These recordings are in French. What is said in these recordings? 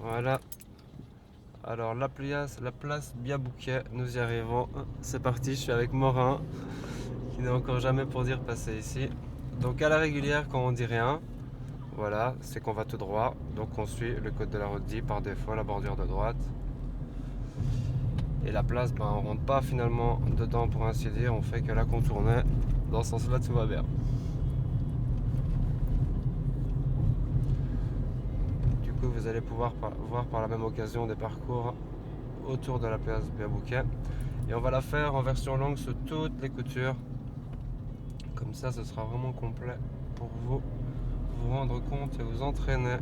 Voilà. Alors la place Biabouquet, nous y arrivons. C'est parti, je suis avec Morin, qui n'est encore jamais pour dire passer ici. Donc à la régulière, quand on dit rien, voilà, c'est qu'on va tout droit. Donc on suit le code de la route dit par défaut, la bordure de droite. Et la place, ben, on rentre pas finalement dedans pour ainsi dire, on fait que la contourner. Dans ce sens-là, tout va bien. Du coup, vous allez pouvoir voir par la même occasion des parcours autour de la place Biabouquet. Et on va la faire en version longue sur toutes les coutures. Comme ça, ce sera vraiment complet pour vous rendre compte et vous entraîner.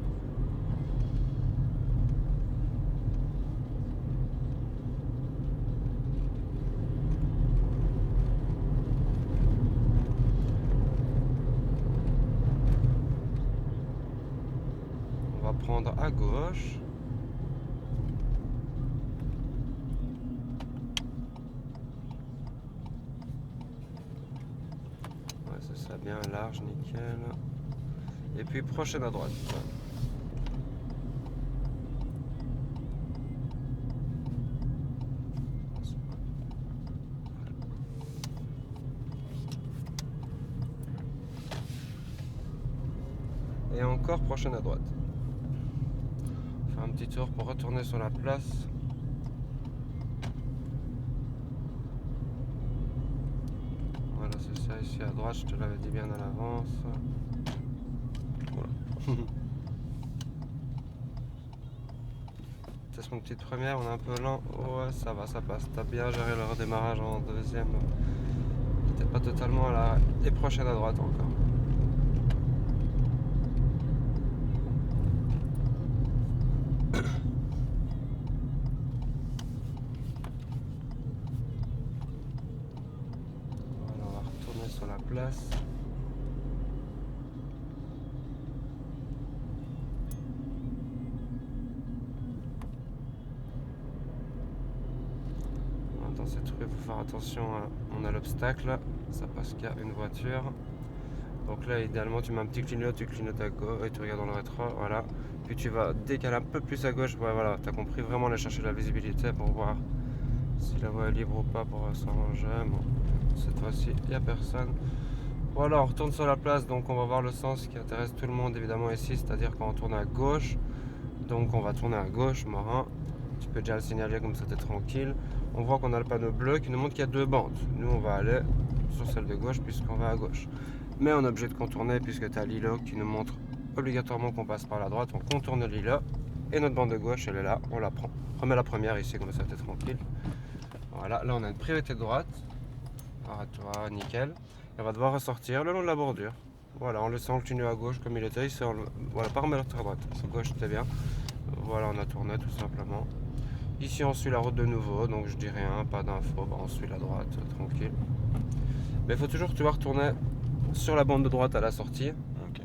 On va prendre à gauche. Ouais, c'est ça, bien large, nickel. Et puis prochaine à droite. Et encore prochaine à droite. On fait un petit tour pour retourner sur la place. Voilà, c'est ça ici à droite, je te l'avais dit bien à l'avance. Voilà. C'est une petite première, on est un peu lent. Ouais, ça va, ça passe. T'as bien géré le redémarrage en deuxième. T'es pas totalement à la... Et prochaine à droite encore. Voilà, on va retourner sur la place. Dans cette rue, il faut faire attention, on a l'obstacle, ça passe qu'il y a une voiture. Donc là, idéalement, tu mets un petit clignote, tu clignotes à gauche et tu regardes dans le rétro, voilà. Puis tu vas décaler un peu plus à gauche, ouais, voilà, tu as compris, vraiment aller chercher la visibilité pour voir si la voie est libre ou pas pour s'arranger. Bon, cette fois-ci, il n'y a personne. Voilà, on retourne sur la place, donc on va voir le sens qui intéresse tout le monde évidemment ici, c'est-à-dire quand on tourne à gauche. Donc on va tourner à gauche, Morin. Tu peux déjà le signaler comme ça, t'es tranquille. On voit qu'on a le panneau bleu qui nous montre qu'il y a deux bandes. Nous, on va aller sur celle de gauche puisqu'on va à gauche. Mais on est obligé de contourner puisque tu as l'îlot qui nous montre obligatoirement qu'on passe par la droite. On contourne l'îlot et notre bande de gauche, elle est là, on la prend. On remet la première ici, comme ça, t'es tranquille. Voilà, là on a une priorité de droite. Arrête-toi, nickel. Et on va devoir ressortir le long de la bordure. Voilà, en laissant le tunnel à gauche comme il était. Ici, voilà, pas remettre à droite. Sur gauche, c'était bien. Voilà, on a tourné tout simplement. Ici, on suit la route de nouveau, donc je dis rien, pas d'infos. On suit la droite, tranquille. Mais il faut toujours, tu vas retourner sur la bande de droite à la sortie. Okay.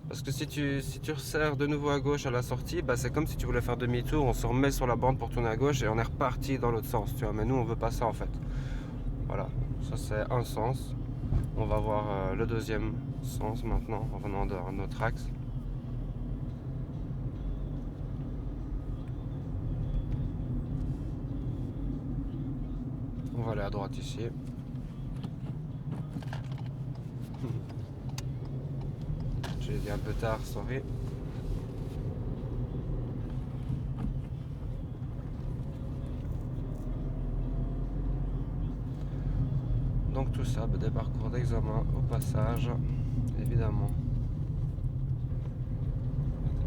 Parce que si tu resserres de nouveau à gauche à la sortie, bah, c'est comme si tu voulais faire demi-tour. On se remet sur la bande pour tourner à gauche et on est reparti dans l'autre sens. Tu vois. Mais nous, on veut pas ça en fait. Voilà, ça c'est un sens. On va voir le deuxième sens maintenant en venant de notre axe. On va aller à droite ici. J'ai dit un peu tard, sorry. Donc tout ça, des parcours d'examen au passage, évidemment.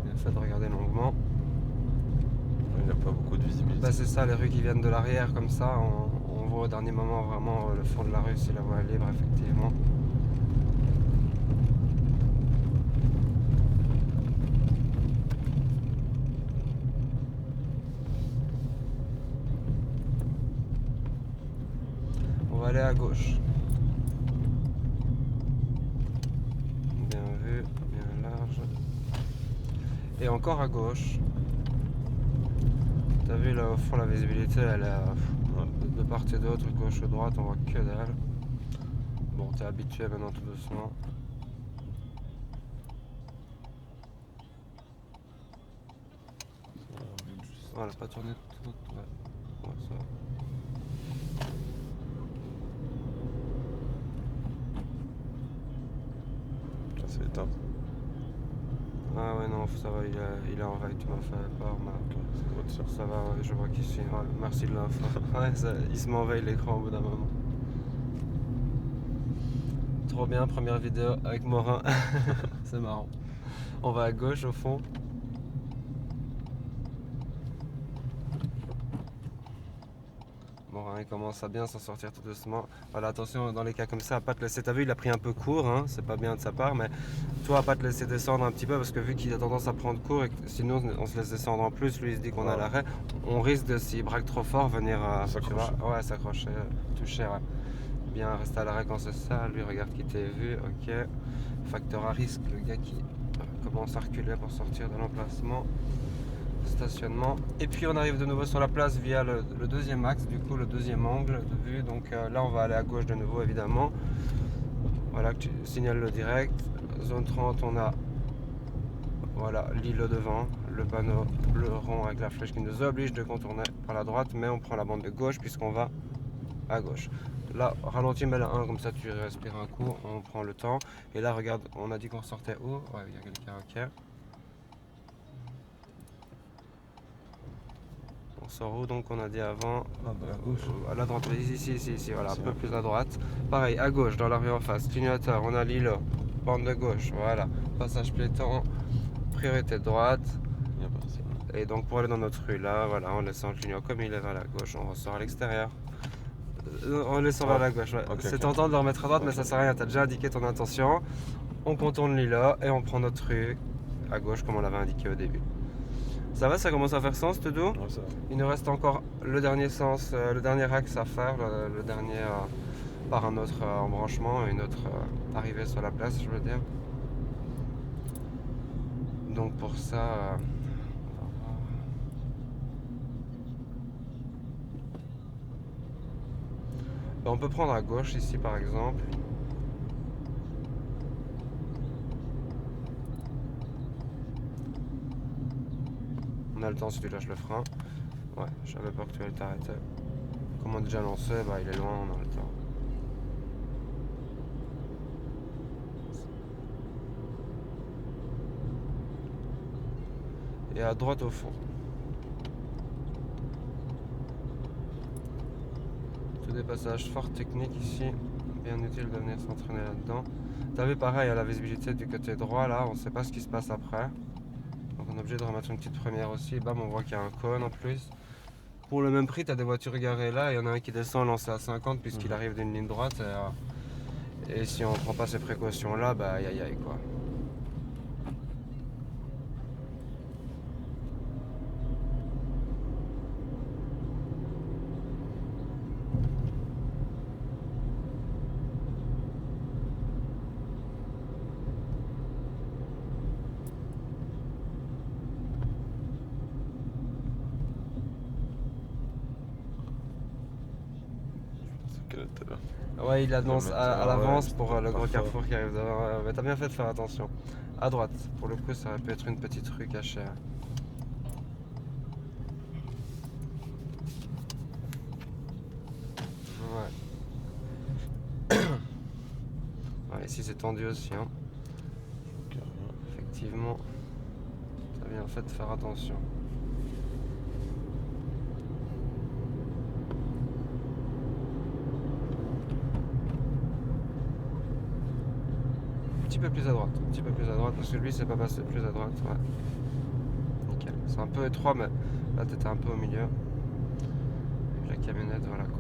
Bien fait de regarder longuement. Il n'y a pas beaucoup de visibilité. Bah, c'est ça, les rues qui viennent de l'arrière comme ça, on voit au dernier moment vraiment le fond de la rue si la voie est libre effectivement. On va aller à gauche. Bien vu, bien large. Et encore à gauche. T'as vu là au fond la visibilité elle est de part et d'autre, gauche ou droite, on voit que dalle. Bon, t'es habitué maintenant tout doucement. Voilà, pas tourner tout. Ouais, ça va. C'est éteint. Ah ouais, non, ça va, il est en veille, tu m'as fait pas remarquer. C'est votre soeur. Ça va, ouais, je vois qu'ici, ouais, merci de l'info. Ouais, il se m'enveille l'écran au bout d'un moment. Trop bien, première vidéo avec Morin. C'est marrant. On va à gauche au fond. Morin il commence à bien s'en sortir tout doucement. Voilà, attention dans les cas comme ça, à pas te laisser. T'as vu, il a pris un peu court, hein, c'est pas bien de sa part, mais toi, à pas te laisser descendre un petit peu parce que vu qu'il a tendance à prendre court et que sinon on se laisse descendre en plus, lui il se dit qu'on a l'arrêt, on risque de, s'il braque trop fort, venir s'accrocher, toucher. Ouais. Bien rester à l'arrêt quand c'est ça. Lui, regarde qui t'est vu, ok. Facteur à risque, le gars qui commence à reculer pour sortir de l'emplacement. Stationnement. Et puis on arrive de nouveau sur la place via le deuxième axe, du coup le deuxième angle de vue. Donc là on va aller à gauche de nouveau évidemment. Voilà, que tu signales le direct. Zone 30, on a voilà l'îlot devant, le panneau bleu rond avec la flèche qui nous oblige de contourner par la droite, mais on prend la bande de gauche puisqu'on va à gauche. Là, ralentis, mais la 1, comme ça tu respires un coup, on prend le temps. Et là, regarde, on a dit qu'on sortait où? Ouais, il y a quelqu'un, ok. On sort où donc on a dit avant? À gauche. À la droite, ici, voilà, un peu plus à droite. Pareil, à gauche, dans la rue en face, clignoteur, on a l'îlot, bande de gauche, voilà. Passage piéton, priorité de droite. Il y a personne. Et donc pour aller dans notre rue là, voilà, en laissant le clignotant comme il est vers la gauche, on ressort à l'extérieur. En laissant vers la gauche, ouais. Okay, c'est tentant de le remettre à droite, okay. Mais ça sert à rien, t'as déjà indiqué ton intention. On contourne l'îlot et on prend notre rue à gauche comme on l'avait indiqué au début. Ça va, ça commence à faire sens, Todo? Ouais, ça va. Il nous reste encore le dernier sens, le dernier axe à faire, le dernier par un autre embranchement, une autre arrivée sur la place, je veux dire. Donc pour ça, on peut prendre à gauche ici par exemple. On a le temps si tu lâches le frein. Ouais, je savais pas que tu allais t'arrêter. Comme on a déjà lancé, bah il est loin, on a le temps. Et à droite au fond. Tout des passages fort techniques ici. Bien utile de venir s'entraîner là-dedans. T'as vu pareil à la visibilité du côté droit là, on sait pas ce qui se passe après. Donc on est obligé de remettre une petite première aussi. Bam, on voit qu'il y a un cône en plus. Pour le même prix, tu as des voitures garées là, il y en a un qui descend lancé à 50 puisqu'il arrive d'une ligne droite. Et si on prend pas ces précautions là, bah aïe aïe aïe quoi. Ouais, il annonce à l'avance pour le gros carrefour qui arrive devant. Mais t'as bien fait de faire attention. À droite, pour le coup, ça aurait pu être une petite rue cachée. Ouais. Ouais, ici c'est tendu aussi. Hein. Effectivement, t'as bien fait de faire attention. Un petit peu plus à droite, parce que lui c'est pas passé plus à droite, ouais. Nickel. C'est un peu étroit, mais là t'étais un peu au milieu. Avec la camionnette, voilà quoi.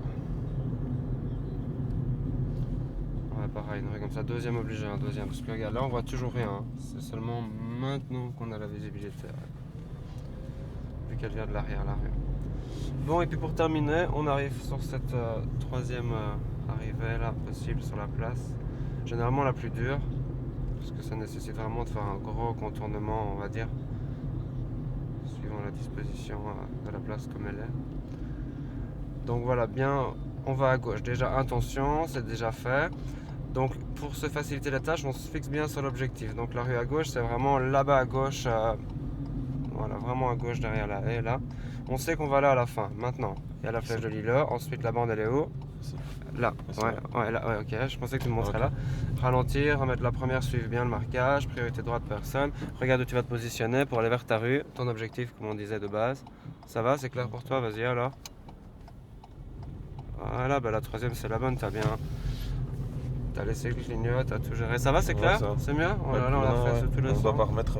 Ouais, pareil, une rue comme ça, deuxième obligé, un deuxième, parce que regarde, là on voit toujours rien, hein. C'est seulement maintenant qu'on a la visibilité, ouais. Vu qu'elle vient de l'arrière, la rue. Bon, et puis pour terminer, on arrive sur cette troisième arrivée là, possible sur la place. Généralement la plus dure. Parce que ça nécessite vraiment de faire un gros contournement, on va dire, suivant la disposition de la place comme elle est. Donc voilà, bien, on va à gauche. Déjà, intention, c'est déjà fait. Donc pour se faciliter la tâche, on se fixe bien sur l'objectif. Donc la rue à gauche, c'est vraiment là-bas à gauche, voilà, vraiment à gauche derrière la haie là. On sait qu'on va là à la fin. Maintenant, il y a la flèche de Lille. Ensuite, la bande elle est où? Ici. Là, Ici, ouais, là. ouais, là, ouais, ok. Je pensais que tu me montrais Ok. là. Ralentir, remettre la première, suivre bien le marquage. Priorité droite, personne. Regarde où tu vas te positionner pour aller vers ta rue. Ton objectif, comme on disait de base. Ça va, c'est clair pour toi? Vas-y alors. Voilà, bah la troisième c'est la bonne, t'as bien. T'as laissé le clignote, t'as tout géré. Ça va, c'est Ouais, clair? ça va. C'est mieux? Oh Ouais, là là, on l'a maintenant, fait ouais, sur tous les on doit sens. pas remettre.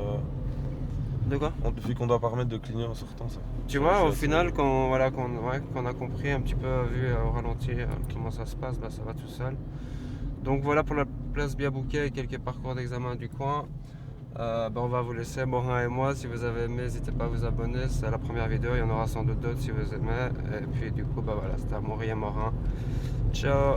De quoi? Vu qu'on doit pas remettre de clignotant en sortant, ça. Tu Ça, vois, c'est au assez- final, quand, voilà, qu'on a compris un petit peu, vu au ralenti comment ça se passe, bah, ça va tout seul. Donc voilà pour la place Biabouquet et quelques parcours d'examen du coin. Bah, on va vous laisser, Morin et moi. Si vous avez aimé, n'hésitez pas à vous abonner. C'est la première vidéo, il y en aura sans doute d'autres si vous aimez. Et puis du coup, bah voilà, c'était Amaury et Morin. Ciao!